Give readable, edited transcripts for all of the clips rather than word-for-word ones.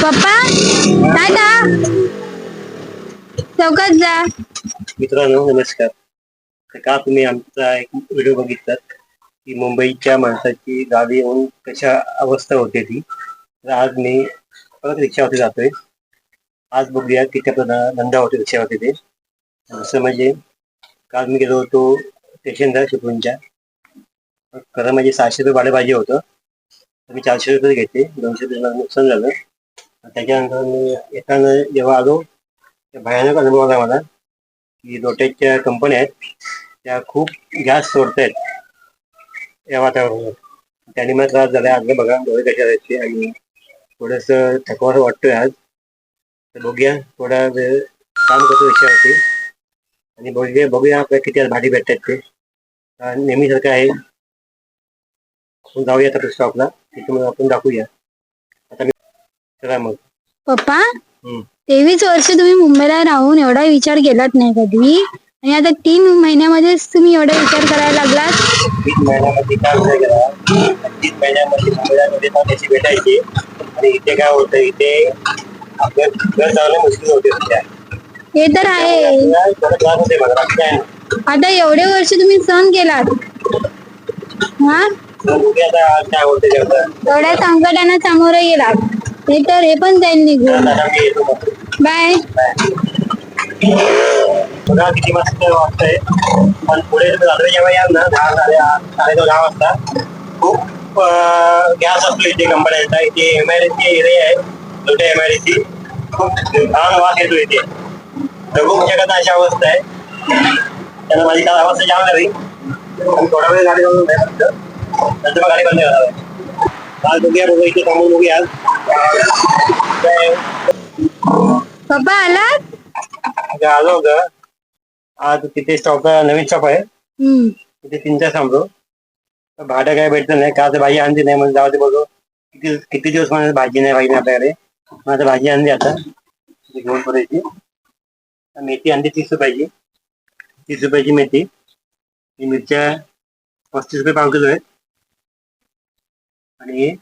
पप्पा टाटा चौकात जा. मित्रांनो नमस्कार. तर का तुम्ही आमचा एक व्हिडिओ बघितलात की मुंबईच्या माणसाची गावी येऊन कशा अवस्था होते ती. तर आज मी परत रिक्षावरती जातोय. आज बघूया किती आपला धंदा होतो रिक्षावरती ते. असं म्हणजे काल मी गेलो होतो स्टेशनला चिपळूणच्या. खरं म्हणजे 600 रुपये भाडं पाहिजे होतं, तर मी 400 रुपये घेतले. 200 रुपये नुकसान झालं. त्याच्यानंतर मी येताना जेव्हा आलो भयानक अनुभव आला मला की लोट्याच्या कंपन्या आहेत त्या खूप गॅस सोडतायत या वातावरणात. त्याने मला त्रास झाला. आज बघा डोळे कशा आहेत आणि थोडंसं थकवा वाटतोय आज. तर बघूया थोडा वेळ काम करतो रिक्षावरती आणि बघूया आपल्याला किती आज भाडी भेटतात ते. नेहमीसारखं आहे. आपण जाऊया आता स्टॉपला, तिथे आपण दाखवूया. आता मी चला मग. पप्पा 23 वर्ष तुम्ही मुंबईला राहून एवढा विचार केलात नाही कधी, आणि आता 3 महिन्यामध्येच तुम्ही एवढा विचार करायला लागलात. 3 महिन्यामध्ये काय विचार केला? 3 महिन्यामध्ये मुंबईमध्ये त्याची भेटायची आणि इथे काय होतं, इथे आपलं घर चालवणं मुश्किल होते सध्या. हे तर आहे. त्रास होते मला, बाकी काय नाही. आता एवढे वर्ष तुम्ही सहन केलात हा, आता आज काय होतं तेवढं. एवढ्या संकटांना सामोरे गेलात. हे पण जाईल निघून. बाय. बघा किती मस्त वाटतंय. पण पुढे रात्री जेव्हा याल ना 10 वाजता खूप गॅस असतो इथे कंपन्यांचा. इथे एमआयडीसी एरिया आहे, छोट्या एमआयडीसी. खूप छान वास येतो इथे. बघू शकत अशी अवस्था आहे. त्याला माझी काल अवस्था जाम झाली. थोडा वेळ गाडी जाऊन नंतर गाडी बंद करणार आहे. आज बघूया इथे थांबून बघूया. पप्पा आलात? आलो होतं आज. तिथे स्टॉपला नवीन स्टॉप आहे, तिथे 3-4 थांबलो. भाडं काय भेटलं नाही का, भाजी आणली नाही म्हणजे जाऊ दे. बघू किती दिवस मला भाजी नाही पाहिजे आपल्याकडे. माझं भाजी आणली आता घेऊन पडायची. मेथी आणली 30 रुपयाची. 30 रुपयाची मेथी. मिरच्या 35 रुपये पाव किलो आहे. आणि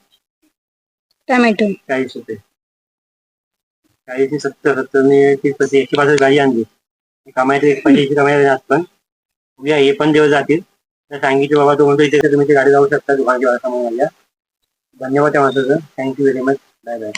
टोमॅटो 40 रुपये. 40, 70, 30, 150 गाडी आणली. कमायचे पैशाची कमाई जास्त. पण उद्या हे पण दिवस जातील. तर सांगितले बाबा तू म्हणतो इथे तुम्ही गाडी जाऊ शकता दुकानाच्या समोर. धन्यवाद त्या माणसाचं. Thank you very much. Bye bye.